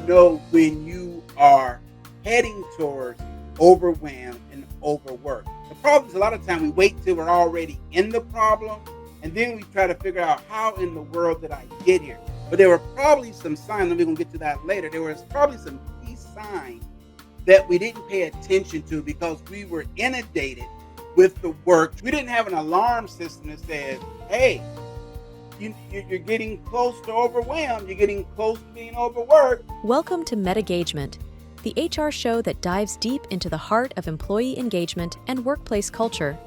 know when you are heading towards overwhelmed and overworked. The problem is a lot of time we wait till we're already in the problem and then we try to figure out how in the world did I get here. But there were probably some signs, and we're going to get to that later. There was probably some key signs that we didn't pay attention to because we were inundated with the work. We didn't have an alarm system that says, hey, you're getting close to overwhelmed. You're getting close to being overworked. Welcome to MetaGagement, the HR show that dives deep into the heart of employee engagement and workplace culture.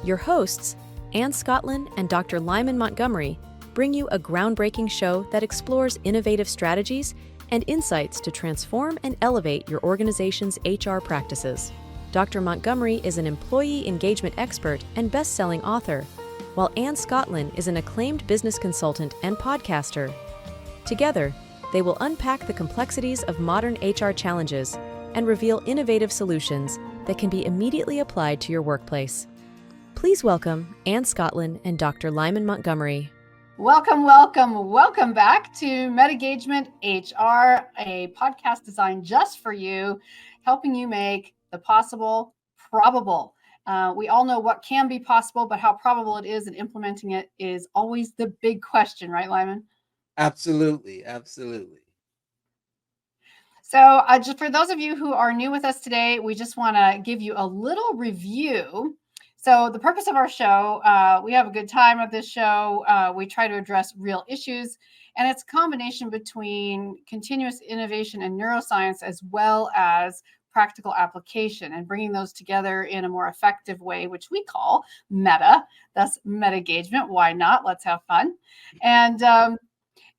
Your hosts, Ann Scottlin and Dr. Lyman Montgomery, bring you a groundbreaking show that explores innovative strategies and insights to transform and elevate your organization's HR practices. Dr. Montgomery is an employee engagement expert and best-selling author, while Ann Scottlin is an acclaimed business consultant and podcaster. Together, they will unpack the complexities of modern HR challenges and reveal innovative solutions that can be immediately applied to your workplace. Please welcome Ann Scottlin and Dr. Lyman Montgomery. Welcome back to MetaGagement-HR, a podcast designed just for you, helping you make the possible probable. We all know what can be possible, but how probable it is and implementing it is always the big question, right, Lyman? Absolutely. So just for those of you who are new with us today, we just want to give you a little review. So the purpose of our show, we have a good time at this show. We try to address real issues, and it's a combination between continuous innovation and neuroscience, as well as practical application, and bringing those together in a more effective way, which we call meta. That's MetaGagement. Why not? Let's have fun. And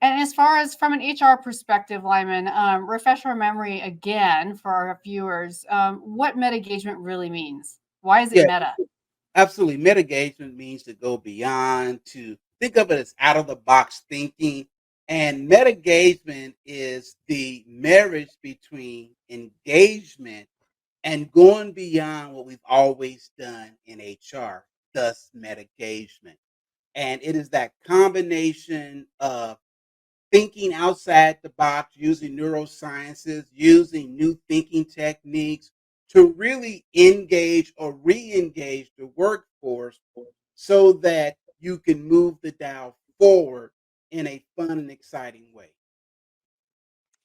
as far as from an HR perspective, Lyman, refresh our memory again for our viewers, what MetaGagement really means. Why is it meta? Absolutely. MetaGagement means to go beyond, to think of it as out of the box thinking. And MetaGagement is the marriage between engagement and going beyond what we've always done in HR, thus MetaGagement. And it is that combination of thinking outside the box, using neurosciences, using new thinking techniques to really engage or re-engage the workforce so that you can move the dial forward in a fun and exciting way.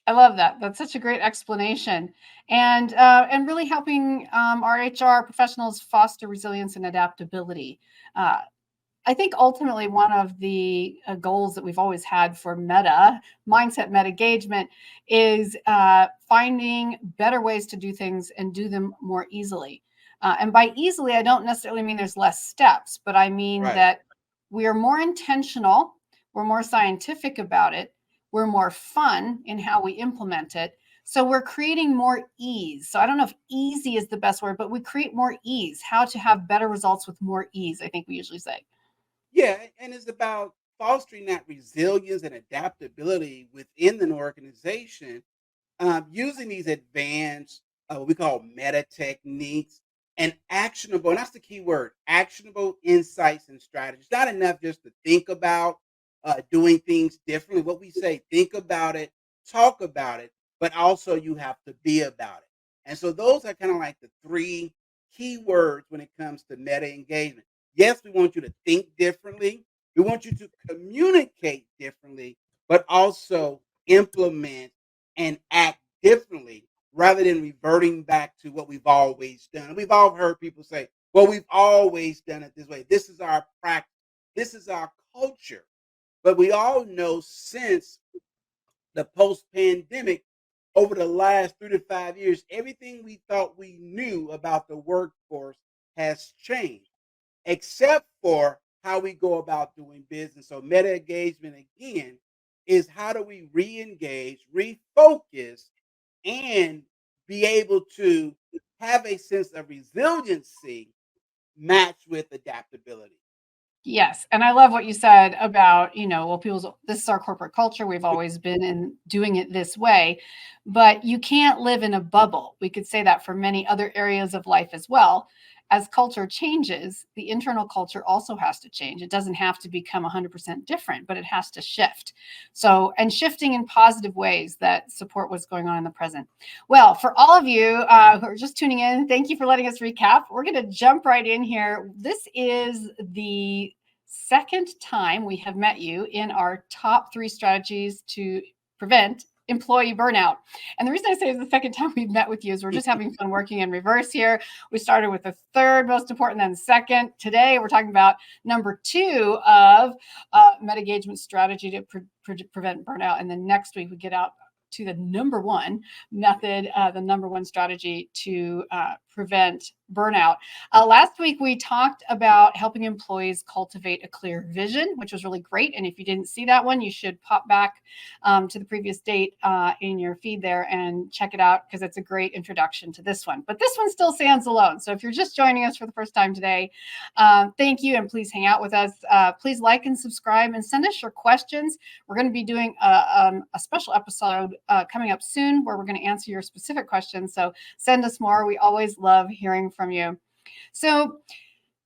I love that. That's such a great explanation, and really helping our HR professionals foster resilience and adaptability. I think ultimately one of the goals that we've always had for mindset MetaGagement is finding better ways to do things and do them more easily. And by easily, I don't necessarily mean there's less steps, but I mean that we are more intentional, we're more scientific about it, we're more fun in how we implement it. So we're creating more ease. So I don't know if easy is the best word, but we create more ease, how to have better results with more ease, I think we usually say. Yeah, and it's about fostering that resilience and adaptability within an organization, using these advanced, what we call meta techniques and actionable, and that's the key word, actionable insights and strategies. Not enough just to think about doing things differently. What we say, think about it, talk about it, but also you have to be about it. And so those are kind of like the three key words when it comes to meta engagement. Yes, we want you to think differently. We want you to communicate differently, but also implement and act differently rather than reverting back to what we've always done. We've all heard people say, well, we've always done it this way. This is our practice. This is our culture. But we all know since the post-pandemic, over the last 3 to 5 years, everything we thought we knew about the workforce has changed, except for how we go about doing business. So meta engagement, again, is how do we re-engage, refocus, and be able to have a sense of resiliency matched with adaptability. Yes. And I love what you said about, this is our corporate culture. We've always been in doing it this way, but you can't live in a bubble. We could say that for many other areas of life as well. as culture changes, the internal culture also has to change. It doesn't have to become 100% different, but it has to shift. So, and shifting in positive ways that support what's going on in the present. Well, for all of you who are just tuning in, thank you for letting us recap. We're going to jump right in here. This is the second time we have met you in our top 3 strategies to prevent employee burnout. And the reason I say it's the second time we've met with you is we're just having fun working in reverse here. We started with the third most important, then second. Today, we're talking about number 2 of MetaGagement strategy to prevent burnout. And then next week, we get out to the number 1 method, the number 1 strategy to prevent burnout. Last week, we talked about helping employees cultivate a clear vision, which was really great. And if you didn't see that one, you should pop back to the previous date in your feed there and check it out, because it's a great introduction to this one. But this one still stands alone. So if you're just joining us for the first time today, thank you, and please hang out with us. Please like and subscribe and send us your questions. We're going to be doing a special episode coming up soon where we're going to answer your specific questions. So send us more. We always love hearing from you. So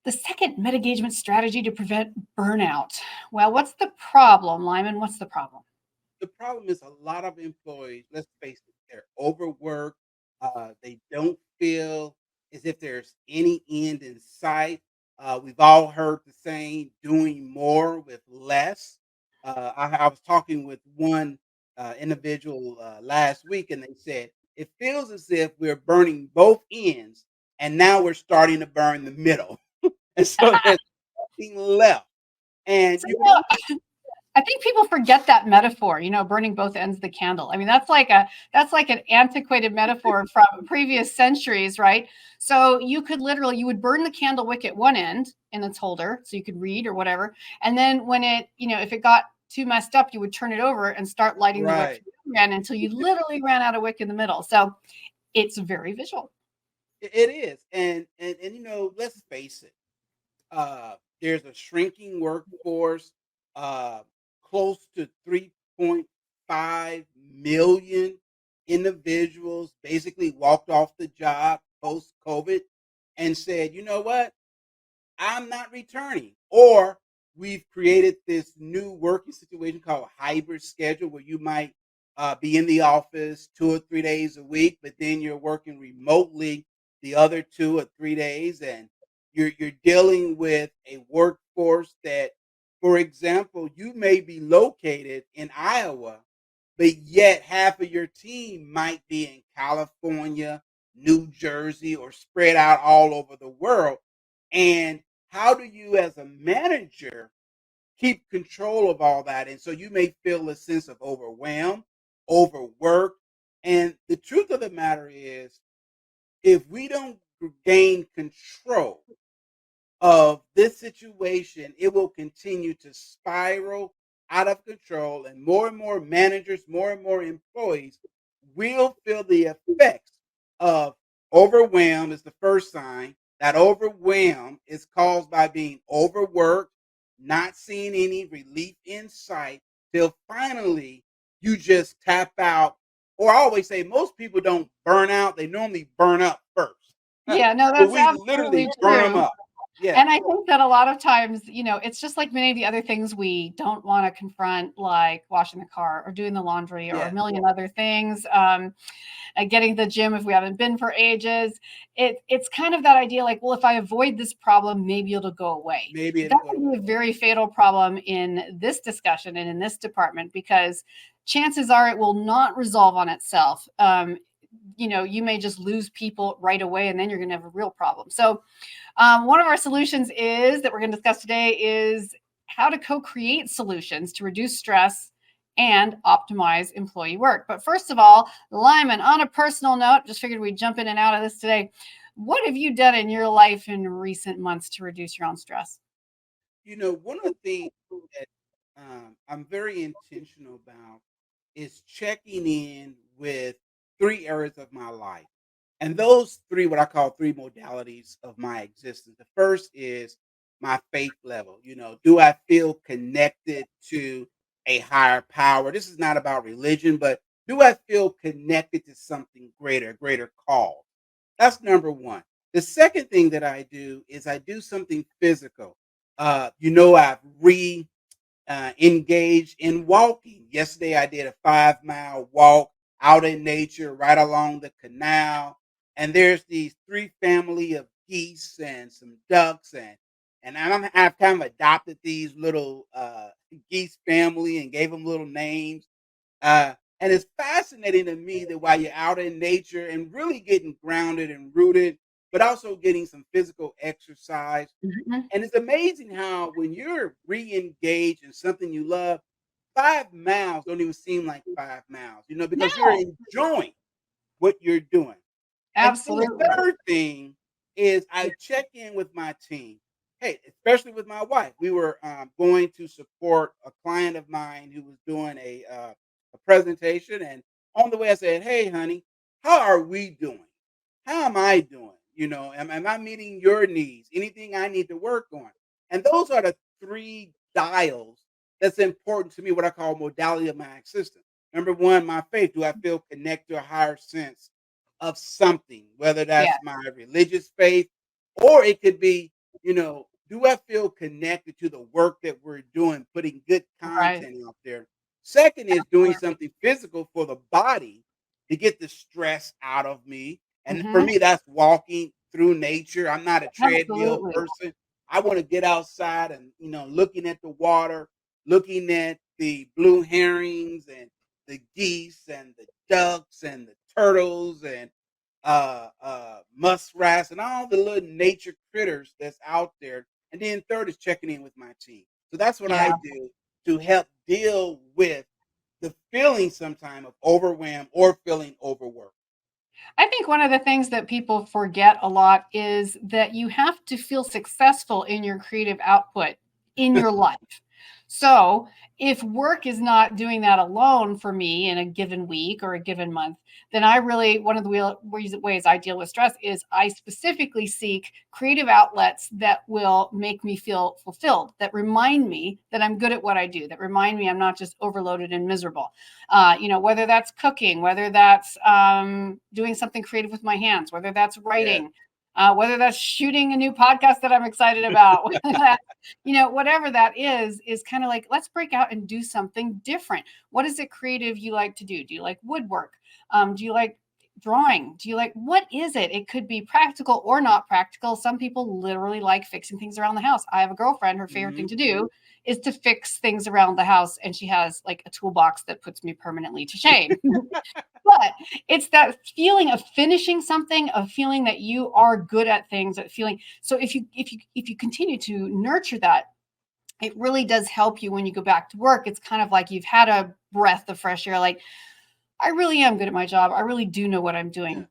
the second MetaGagement strategy to prevent burnout. Well, what's the problem, Lyman? What's the problem? The problem is a lot of employees, let's face it, they're overworked. They don't feel as if there's any end in sight. We've all heard the saying, doing more with less. I was talking with one individual last week, and they said, it feels as if we're burning both ends, and now we're starting to burn the middle. And so there's nothing left. And So, you can only I think people forget that metaphor, burning both ends of the candle. I mean, that's like an antiquated metaphor from previous centuries, right? So you would burn the candle wick at one end in its holder so you could read or whatever. And then when if it got too messed up, you would turn it over and start lighting the wick right. from the other end until you literally ran out of wick in the middle. So it's very visual. It is. And let's face it. There's a shrinking workforce. Close to 3.5 million individuals basically walked off the job post COVID and said, you know what? I'm not returning. Or we've created this new working situation called hybrid schedule where you might be in the office 2 or 3 days a week, but then you're working remotely the other 2 or 3 days, and you're dealing with a workforce that, for example, you may be located in Iowa, but yet half of your team might be in California, New Jersey, or spread out all over the world. And how do you, as a manager, keep control of all that? And so you may feel a sense of overwhelmed, overworked. And the truth of the matter is, if we don't gain control of this situation, it will continue to spiral out of control, and more managers, more and more employees will feel the effects of overwhelm is the first sign. That overwhelm is caused by being overworked, not seeing any relief in sight, till finally you just tap out. Or I always say most people don't burn out, they normally burn up first. Yeah, no, But that's we literally absolutely burn them true. up. Yeah. And I think that a lot of times, it's just like many of the other things we don't want to confront, like washing the car or doing the laundry or a Yeah. million other things, getting to the gym if we haven't been for ages. It's kind of that idea like, well, if I avoid this problem, maybe it'll go away. Maybe But it'll that go can be away. a very fatal problem in this discussion and in this department, because chances are it will not resolve on itself. You may just lose people right away, and then you're going to have a real problem. So one of our solutions that we're going to discuss today is how to co-create solutions to reduce stress and optimize employee work. But first of all, Lyman, on a personal note, just figured we'd jump in and out of this today. What have you done in your life in recent months to reduce your own stress? One of the things that I'm very intentional about is checking in with 3 areas of my life. And those three, what I call 3 modalities of my existence. The first is my faith level. Do I feel connected to a higher power? This is not about religion, but do I feel connected to something greater, a greater cause? That's number one. The second thing that I do is I do something physical. I've engaged in walking. Yesterday, I did a 5 mile walk out in nature right along the canal. And there's these three family of geese and some ducks. I've kind of adopted these little geese family and gave them little names. And it's fascinating to me that while you're out in nature and really getting grounded and rooted, but also getting some physical exercise, Mhm. and it's amazing how when you're re-engaged in something you love, 5 miles don't even seem like 5 miles, because you're No, enjoying what you're doing. And then the absolutely. third thing is I check in with my team. Hey, especially with my wife. We were going to support a client of mine who was doing a presentation. And on the way, I said, "Hey, honey, how are we doing? How am I doing? Am I meeting your needs? Anything I need to work on?" And those are the three dials that's important to me, what I call modality of my existence. Number one, my faith. Do I feel connected to a higher sense of something, whether Yeah, that's my religious faith or it could be, do I feel connected to the work that we're doing, putting good right. content out there? Second is doing Absolutely. something physical for the body to get the stress out of me. And for Mhm. me, that's walking through nature. I'm not a treadmill Absolutely. person. I want to get outside and, looking at the water, looking at the blue herrings and the geese and the ducks and the turtles and muskrats and all the little nature critters that's out there. And then third is checking in with my team. So that's what I Yeah. do to help deal with the feeling sometime of overwhelmed or feeling overworked. I think one of the things that people forget a lot is that you have to feel successful in your creative output in your life. So, if work is not doing that alone for me in a given week or a given month, then one of the ways I deal with stress is I specifically seek creative outlets that will make me feel fulfilled, that remind me that I'm good at what I do, that remind me I'm not just overloaded and miserable. Whether that's cooking, whether that's doing something creative with my hands, whether that's Yeah. writing, whether that's shooting a new podcast that I'm excited about, whether that's, whatever that is kind of like, let's break out and do something different. What is it creative you like to do? Do you like woodwork? Do you like drawing? Do you like, what is it? It could be practical or not practical. Some people literally like fixing things around the house. I have a girlfriend, her favorite thing Hmm. to do is to fix things around the house, and she has like a toolbox that puts me permanently to shame. But it's that feeling of finishing something, of feeling that you are good at things, that feeling. So if you continue to nurture that, it really does help you when you go back to work. It's kind of like you've had a breath of fresh air, like, I really am good at my job. I really do know what I'm Yeah. doing.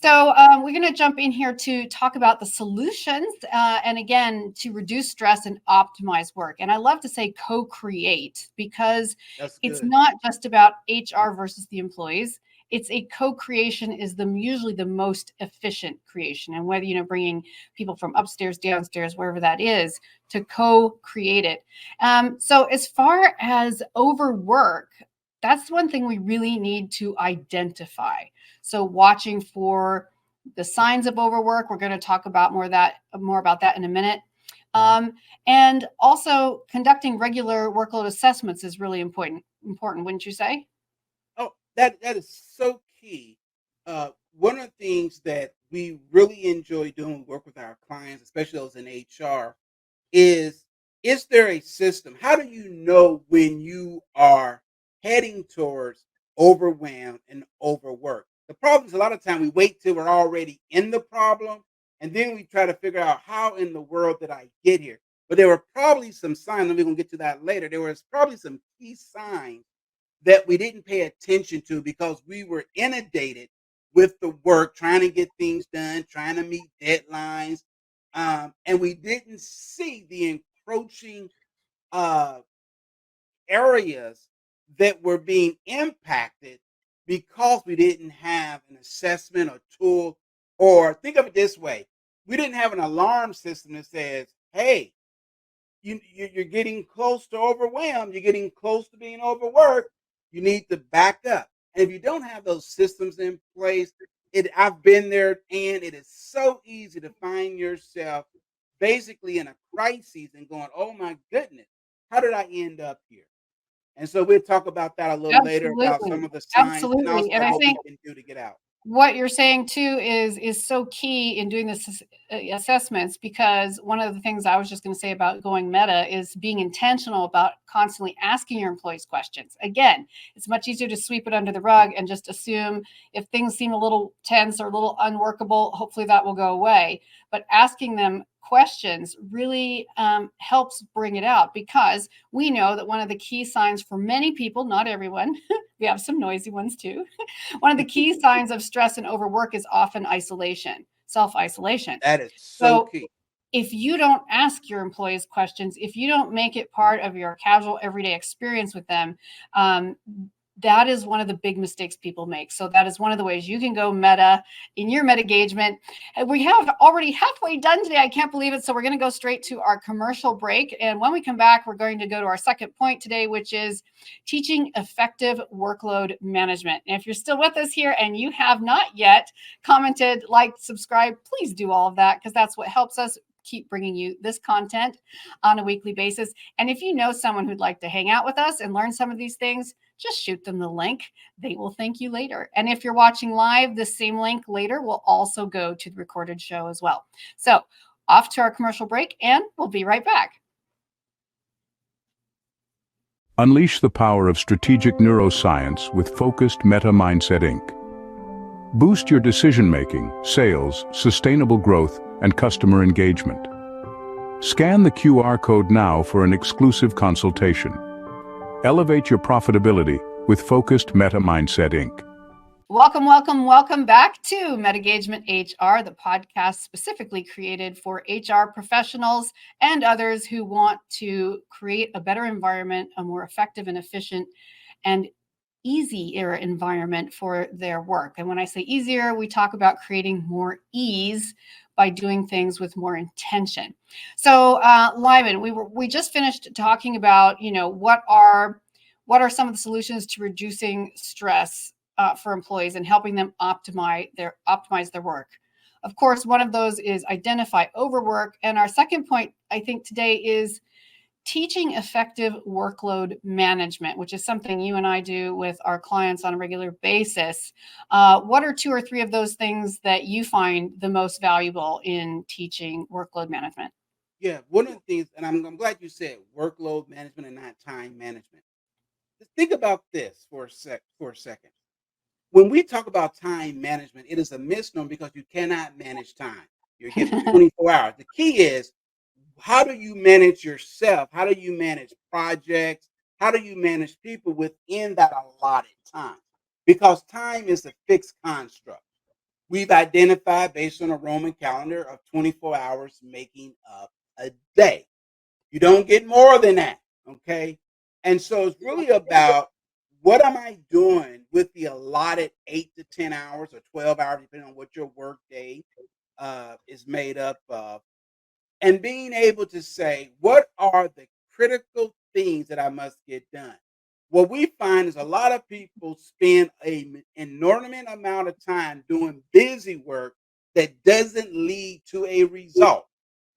So, we're going to jump in here to talk about the solutions, and again, to reduce stress and optimize work. And I love to say co create, because That's it's good. not just about HR versus the employees. It's a co creation is usually the most efficient creation. And whether, bringing people from upstairs, downstairs, wherever that is, to co create it. So, as far as overwork, that's one thing we really need to identify. So watching for the signs of overwork, we're going to talk about more about that in a minute. Mhm. Um, and also conducting regular workload assessments is really important, wouldn't you say? Oh, that is so key. One of the things that we really enjoy doing when we work with our clients, especially those in HR, is is there a system? How do you know when you are heading towards overwhelmed and overworked? The problem is a lot of time we wait till we're already in the problem and then we try to figure out how in the world did I get here? But there were probably some signs, and we're gonna get to that later. There was probably some key signs that we didn't pay attention to because we were inundated with the work, trying to get things done, trying to meet deadlines, and we didn't see the encroaching uh, areas that were being impacted because we didn't have an assessment or tool. Or think of it this way: we didn't have an alarm system that says, "Hey, you're getting close to overwhelmed. You're getting close to being overworked. You need to back up." And if you don't have those systems in place, I've been there, and it is so easy to find yourself basically in a crisis and going, "Oh my goodness, how did I end up here?" And so we'll talk about that a little later about some Absolutely. of the signs and Absolutely. And also I what we think can do to get out. what you're saying too is so key in doing this assessments, because one of the things I was just going to say about going meta is being intentional about constantly asking your employees questions. Again, it's much easier to sweep it under the rug and just assume if things seem a little tense or a little unworkable, hopefully that will go away. But asking them questions really helps bring it out, because we know that one of the key signs for many people, not everyone, we have some noisy ones too. One of the key signs of stress and overwork is often isolation, self-isolation. That is so So key. if you don't ask your employees questions, if you don't make it part of your casual everyday experience with them, um, that is one of the big mistakes people make. So that is one of the ways you can go meta in your MetaGagement. And we have already halfway done today. I can't believe it. So we're going to go straight to our commercial break. And when we come back, we're going to go to our second point today, which is teaching effective workload management. And if you're still with us here and you have not yet commented, liked, subscribed, please do all of that, because that's what helps us keep bringing you this content on a weekly basis. And if you know someone who'd like to hang out with us and learn some of these things, just shoot them the link. They will thank you later. And if you're watching live, the same link later will also go to the recorded show as well. So off to our commercial break, and we'll be right back. Unleash the power of strategic neuroscience with Focused Meta Mindset Inc. Boost your decision-making, sales, sustainable growth, and customer engagement. Scan the QR code now for an exclusive consultation. Elevate your profitability with Focused Meta Mindset Inc. Welcome back to MetaGagement-HR, the podcast specifically created for HR professionals and others who want to create a better environment, a more effective and efficient and easier environment for their work. And when I say easier, we talk about creating more ease by doing things with more intention. So, Lyman, we just finished talking about, what are some of the solutions to reducing stress for employees and helping them optimize their work. Of course, one of those is identify overwork, and our second point, I think, today is teaching effective workload management, which is something you and I do with our clients on a regular basis. What are 2 or 3 of those things that you find the most valuable in teaching workload management? Yeah, one of the things, and I'm glad you said workload management and not time management. Just think about this for a second. When we talk about time management, it is a misnomer because you cannot manage time. You're given 24 hours. The key is, how do you manage yourself? How do you manage projects? How do you manage people within that allotted time? Because time is a fixed construct. We've identified based on a Roman calendar of 24 hours making up a day. You don't get more than that, okay? And so it's really about, what am I doing with the allotted 8 to 10 hours or 12 hours, depending on what your work day is made up of, and being able to say, what are the critical things that I must get done? What we find is a lot of people spend an inordinate amount of time doing busy work that doesn't lead to a result.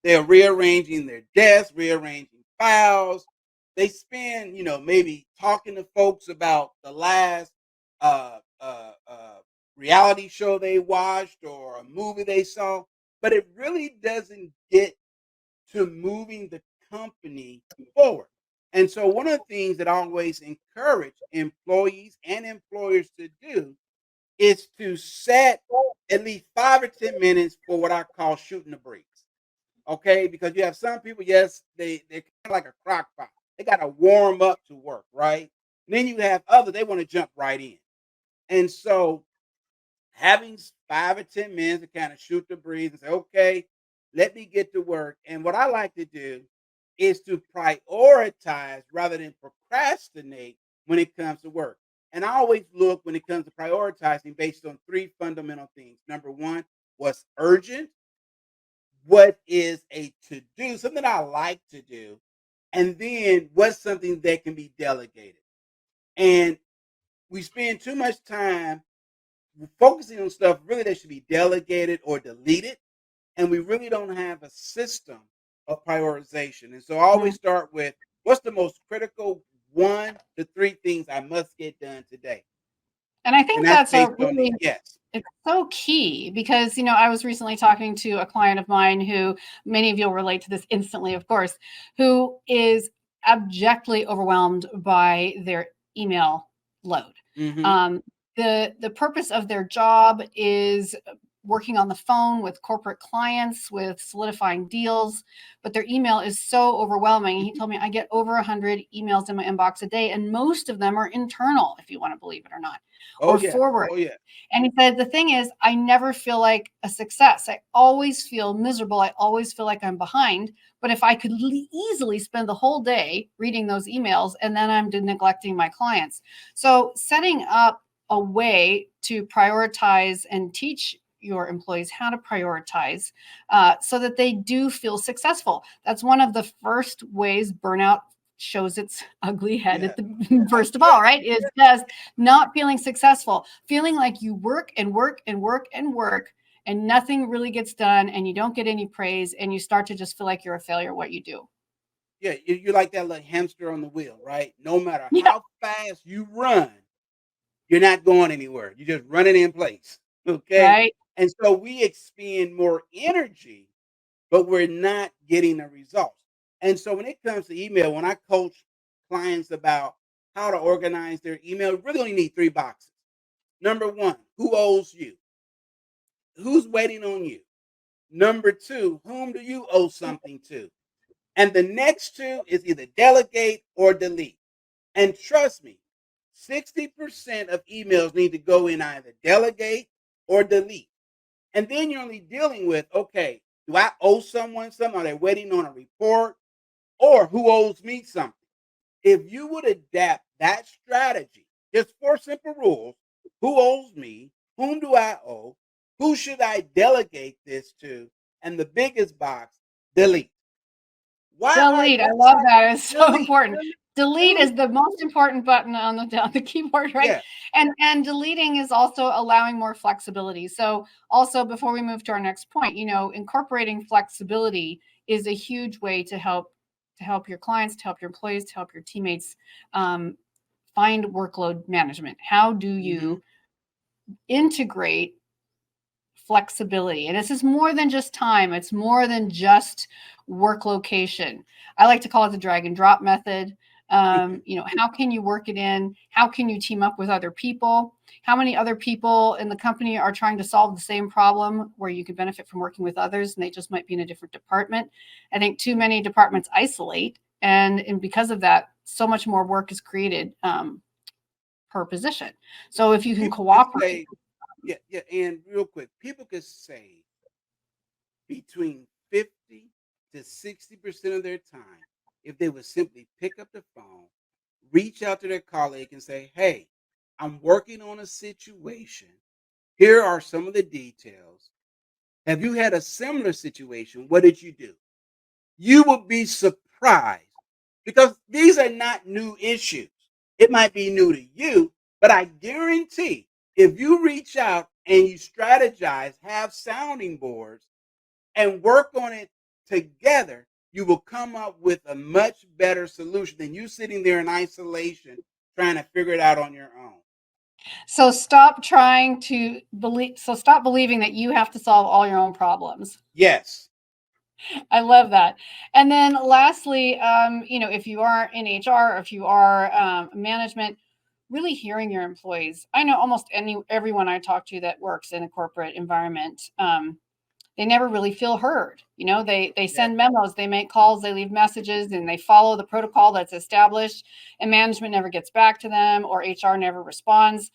They're rearranging their desks, rearranging files. They spend, maybe talking to folks about the last uh, uh, uh, reality show they watched or a movie they saw, but it really doesn't get to moving the company forward. And so one of the things that I always encourage employees and employers to do is to set at least 5 or 10 minutes for what I call shooting the breeze. Okay, because you have some people, yes, they're kind of like a crock pot. They got to warm up to work, right? And then you have others, they want to jump right in. And so having 5 or 10 minutes to kind of shoot the breeze and say, okay, let me get to work. And what I like to do is to prioritize rather than procrastinate when it comes to work. And I always look, when it comes to prioritizing, based on 3 fundamental things. Number one, what's urgent? What is a to do, something I like to do? And then what's something that can be delegated? And we spend too much time focusing on stuff really that should be delegated or deleted, and we really don't have a system of prioritization. And so I Mm. always start with what's the most critical 1 to 3 things I must get done today, And I and think that's that's a based on really need. Yes. it's so key because, I was recently talking to a client of mine who many of you will relate to this instantly, of course, who is abjectly overwhelmed by their email load. Hmm. Um, the purpose of their job is working on the phone with corporate clients, with solidifying deals, but their email is so overwhelming. He told me I get over 100 emails in my inbox a day, and most of them are internal, if you want to believe it or not, Oh or yeah. forward. Oh yeah. And he said, the thing is, I never feel like a success. I always feel miserable. I always feel like I'm behind. But if I could easily spend the whole day reading those emails, and then I'm neglecting my clients. So, setting up a way to prioritize and teach your employees how to prioritize so that they do feel successful. That's one of the first ways burnout shows its ugly head Yeah. at the That's first of all, right. right? Is just not feeling successful, feeling like you work and work and work and work and nothing really gets done and you don't get any praise and you start to just feel like you're a failure at what you do. Yeah. You're like that little hamster on the wheel, right? No matter Yeah, how fast you run, you're not going anywhere. You're just running in place. Okay. right. And so we expend more energy, but we're not getting the results. And so when it comes to email, when I coach clients about how to organize their email, we really only need 3 boxes. Number one, who owes you? Who's waiting on you? Number two, whom do you owe something to? And the next two is either delegate or delete. And trust me, 60% of emails need to go in either delegate or delete. And then you're only dealing with, okay, do I owe someone something? Are they waiting on a report? Or who owes me something? If you would adapt that strategy, just 4 simple rules: who owes me? Whom do I owe? Who should I delegate this to? And the biggest box, delete. Delete. I What's love that. It's so delete? important. Delete is Delete. the most important button on the keyboard, right? Yeah. And deleting is also allowing more flexibility. So also before we move to our next point, incorporating flexibility is a huge way to help your clients, to help your employees, to help your teammates um, find workload management. How do Hmm. you integrate flexibility? And this is more than just time, it's more than just work location. I like to call it the drag and drop method. How can you work it in? How can you team up with other people? How many other people in the company are trying to solve the same problem where you could benefit from working with others and they just might be in a different department? I think too many departments isolate, and because of that, so much more work is created per position. So if you can People could cooperate. say, yeah, yeah, and real quick, people could save between 50 to 60% of their time if they would simply pick up the phone, reach out to their colleague and say, hey, I'm working on a situation. Here are some of the details. Have you had a similar situation? What did you do? You will be surprised because these are not new issues. It might be new to you, but I guarantee if you reach out and you strategize, have sounding boards, and work on it together, you will come up with a much better solution than you sitting there in isolation trying to figure it out on your own. So stop believing that you have to solve all your own problems. Yes. I love that. And then lastly, if you are in HR or if you are management, really hearing your employees. I know almost everyone I talk to that works in a corporate environment, they never really feel heard. They Yeah. send memos, they make calls, they leave messages, and they follow the protocol that's established, and management never gets back to them, or HR never responds,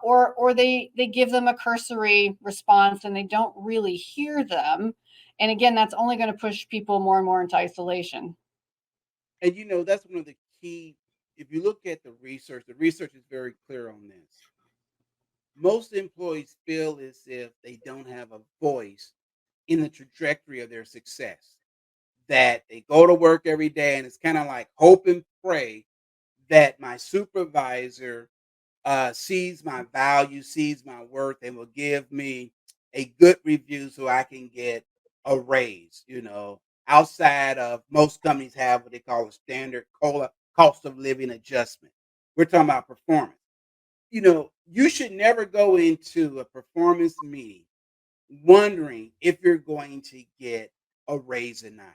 or they give them a cursory response and they don't really hear them. And again, that's only going to push people more and more into isolation. And that's one of the key. If you look at the research is very clear on this. Most employees feel as if they don't have a voice in the trajectory of their success. That they go to work every day and it's kind of like hope and pray that my supervisor sees my value, sees my worth, and will give me a good review so I can get a raise. Outside of most companies have what they call a standard COLA, cost of living adjustment. We're talking about performance. You should never go into a performance meeting wondering if you're going to get a raise or not.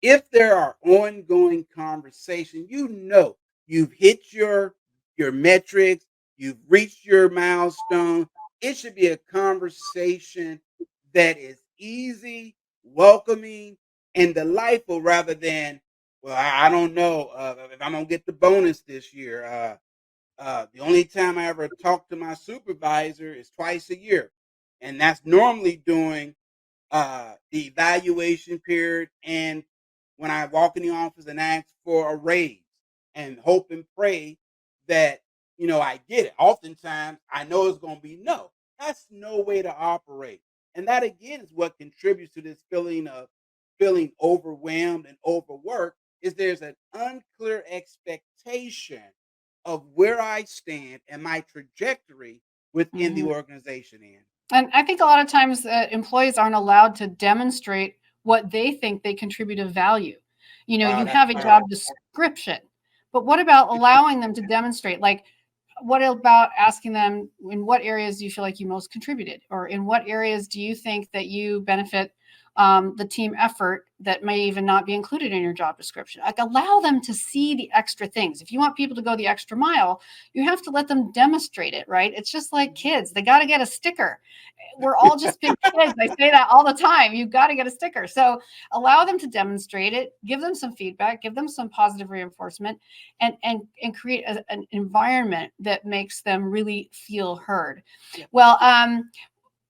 If there are ongoing conversation, you've hit your metrics, you've reached your milestone. It should be a conversation that is easy, welcoming, and delightful rather than, well, I don't know if I'm gonna get the bonus this year. The only time I ever talk to my supervisor is twice a year, and that's normally during the evaluation period and when I walk in the office and ask for a raise and hope and pray that I get it. Oftentimes I know it's going to be no. That's no way to operate, and that again is what contributes to this feeling of feeling overwhelmed and overworked. Is there's an unclear expectation of where I stand and my trajectory within the Mhm. organization. And I think a lot of times employees aren't allowed to demonstrate what they think they contribute of value. Wow, You that's have a job powerful. description, but what about allowing them to demonstrate? Like, what about asking them, in what areas do you feel like you most contributed, or in what areas do you think that you benefit the team effort that may even not be included in your job description? Like, allow them to see the extra things. If you want people to go the extra mile, you have to let them demonstrate it, right? It's just like kids, they got to get a sticker. We're all just big kids. I say that all the time. You've got to get a sticker. So allow them to demonstrate it, give them some feedback, give them some positive reinforcement, and create an environment that makes them really feel heard. Yeah. Well,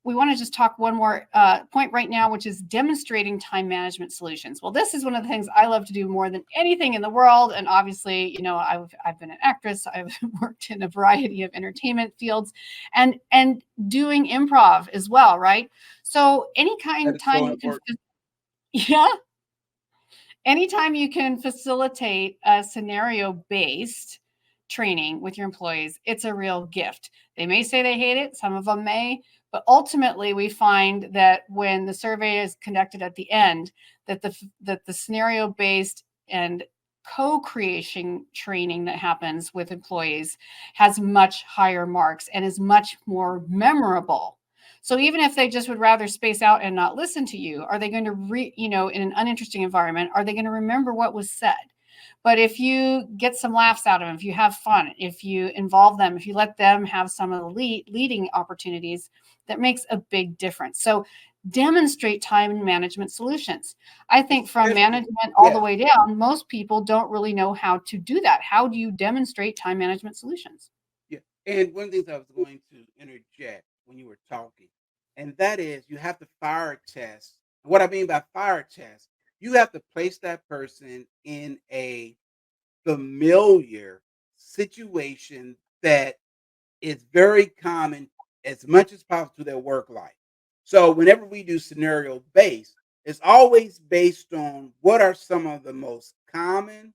we want to just talk one more point right now, which is demonstrating time management solutions. Well, this is one of the things I love to do more than anything in the world. And obviously, I've been an actress. I've worked in a variety of entertainment fields, and doing improv as well, right? So That anytime is so you can, important. yeah, anytime you can facilitate a scenario based training with your employees, it's a real gift. They may say they hate it, some of them may, but ultimately we find that when the survey is conducted at the end, that the scenario based and co-creation training that happens with employees has much higher marks and is much more memorable. So even if they just would rather space out and not listen to you, are they going to in an uninteresting environment, are they going to remember what was said? But if you get some laughs out of them, if you have fun, if you involve them, if you let them have some of the leading opportunities, that makes a big difference. So demonstrate time management solutions. I think from Especially, management all the yes, way down, most people don't really know how to do that. How do you demonstrate time management solutions? yeah. And one of the things I was going to interject when you were talking, and that is you have to fire test. What I mean by fire test, you have to place that person in a familiar situation that is very common as much as possible to their work life. So whenever we do scenario based, it's always based on what are some of the most common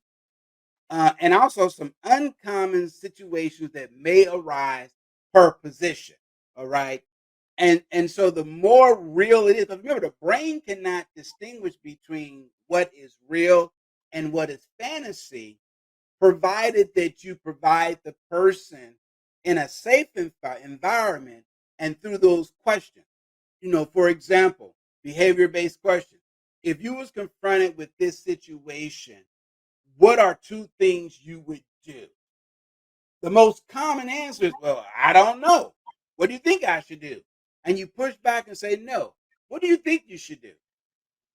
and also some uncommon situations that may arise per position. All right. And so the more real it is, because remember, the brain cannot distinguish between what is real and what is fantasy, provided that you provide the person in a safe environment and through those questions. For example, behavior-based questions. If you was confronted with this situation, what are two things you would do? The most common answer is, well, I don't know. What do you think I should do? And you push back and say, no. What do you think you should do?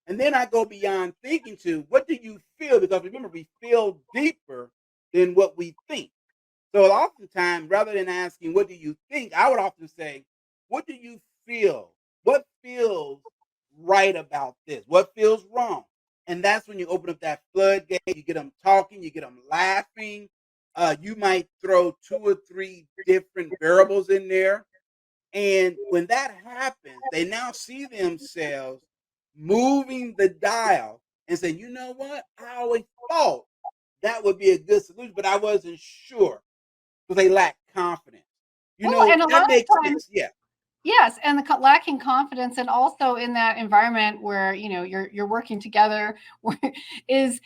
And then I go beyond thinking to, what do you feel? Because remember, we feel deeper than what we think. So oftentimes, rather than asking, what do you think? I would often say, what do you feel? What feels right about this? What feels wrong? And that's when you open up that floodgate. You get them talking, you get them laughing. You might throw two or three different variables in there. And when that happens, they now see themselves moving the dial and saying, you know what? I always thought that would be a good solution, but I wasn't sure because they lack confidence. Well, and a lot That of makes times, sense. Yeah. yes, and the lacking confidence, and also in that environment where you're working together, where is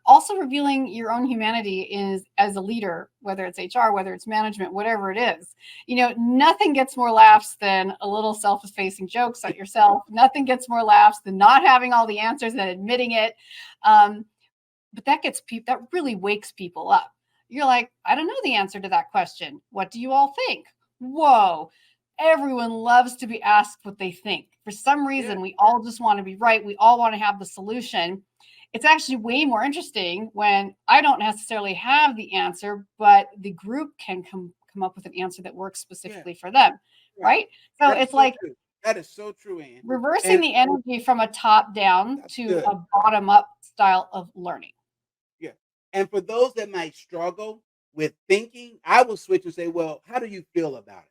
also revealing your own humanity is as a leader, whether it's HR, whether it's management, whatever it is. Nothing gets more laughs than a little self-effacing jokes at yourself. Nothing gets more laughs than not having all the answers and admitting it. Um, but that really wakes people up. You're like, I don't know the answer to that question. What do you all think? Whoa. Everyone loves to be asked what they think. For some Yeah. reason, we all just want to be right. We all want to have the solution. It's actually way more interesting when I don't necessarily have the answer, but the group can come up with an answer that works Yeah. specifically for them. Right. Right. So That is it's so like true. That is so true, Ann. reversing And the energy from a top down that's to good. a bottom up style of learning. Yeah. And for those that might struggle with thinking, I will switch and say, well, how do you feel about it?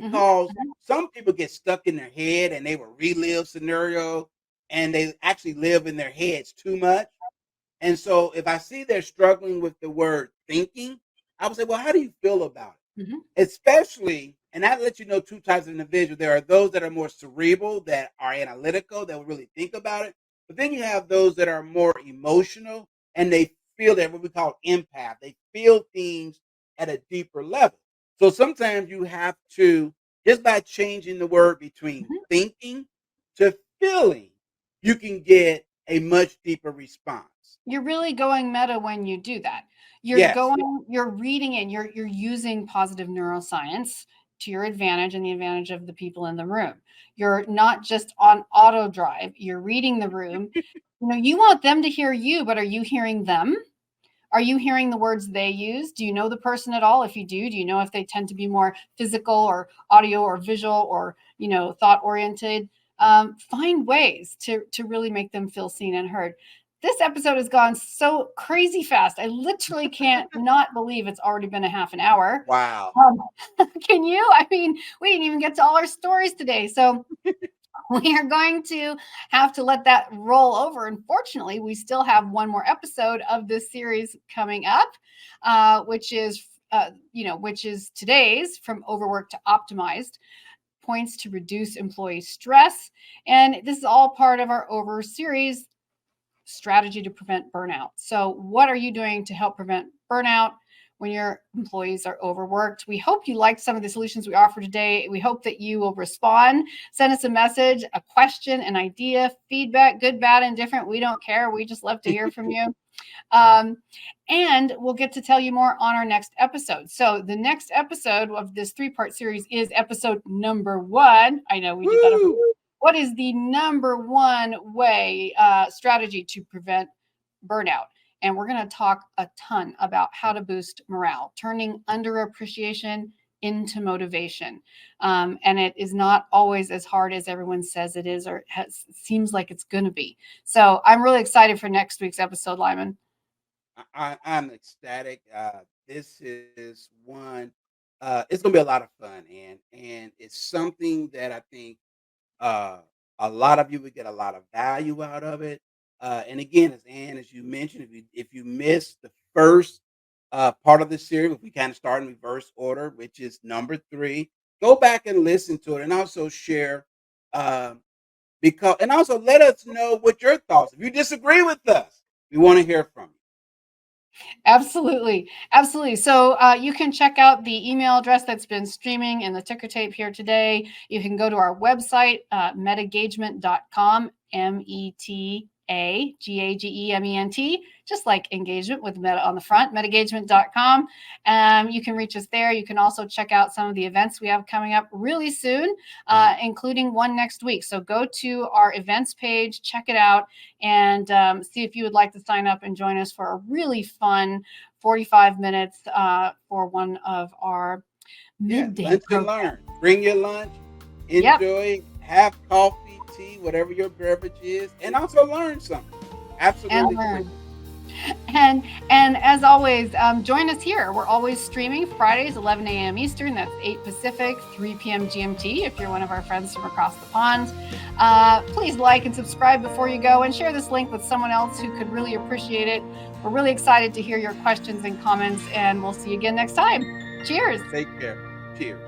Mhm. Because some people get stuck in their head and they will relive scenario and they actually live in their heads too much. And so if I see they're struggling with the word thinking, I would say, well, how do you feel about it? Mhm. Especially, and that lets you know two types of individuals. There are those that are more cerebral, that are analytical, that will really think about it. But then you have those that are more emotional and they feel that what we call empath. They feel things at a deeper level. So sometimes you have to, just by changing the word between Mhm. thinking to feeling, you can get a much deeper response. You're really going meta when you do that. Yes. You're reading it, you're using positive neuroscience to your advantage and the advantage of the people in the room. You're not just on auto drive, you're reading the room. You want them to hear you, but are you hearing them? Are you hearing the words they use? Do you know the person at all? If you do you know if they tend to be more physical or audio or visual or, thought oriented? Find ways to really make them feel seen and heard. This episode has gone so crazy fast. I literally can't not believe it's already been a half an hour. Wow. Um, can you? I mean, we didn't even get to all our stories today. So we are going to have to let that roll over. Unfortunately, we still have one more episode of this series coming up, which is today's From Overworked to Optimized, points to reduce employee stress. And this is all part of our Over series, strategy to prevent burnout. So, what are you doing to help prevent burnout when your employees are overworked? We hope you liked some of the solutions we offer today. We hope that you will respond, send us a message, a question, an idea, feedback, good, bad, and different. We don't care. We just love to hear from you. Um, and we'll get to tell you more on our next episode. So the next episode of this 3-part series is episode number 1. I know we did that. Woo! What is the number one way strategy to prevent burnout? And we're going to talk a ton about how to boost morale, turning underappreciation into motivation. And it is not always as hard as everyone says it is, or seems like it's going to be. So I'm really excited for next week's episode, Lyman. I'm ecstatic. This is one. It's gonna be a lot of fun, and it's something that I think uh, a lot of you would get a lot of value out of it. And again, as you mentioned, if you missed the first part of the series, if we kind of start in reverse order, which is number 3, go back and listen to it, and also share. Um, because and also let us know what your thoughts. If you disagree with us, we want to hear from you. Absolutely. Absolutely. So you can check out the email address that's been streaming in the ticker tape here today. You can go to our website, metagagement.com, metagagement, just like engagement with meta on the front, metagagement.com. You can reach us there. You can also check out some of the events we have coming up really soon, including one next week. So go to our events page, check it out, and see if you would like to sign up and join us for a really fun 45 minutes for one of our Yeah, midday lunch and programs. learn. Bring your lunch, Yep. enjoy, have coffee, tea, whatever your beverage is, and also learn something. And Absolutely free. learn. And as always, join us here. We're always streaming Fridays, 11 a.m. Eastern. That's 8 Pacific, 3 p.m. GMT. If you're one of our friends from across the pond, please like and subscribe before you go, and share this link with someone else who could really appreciate it. We're really excited to hear your questions and comments, and we'll see you again next time. Cheers. Take care. Cheers.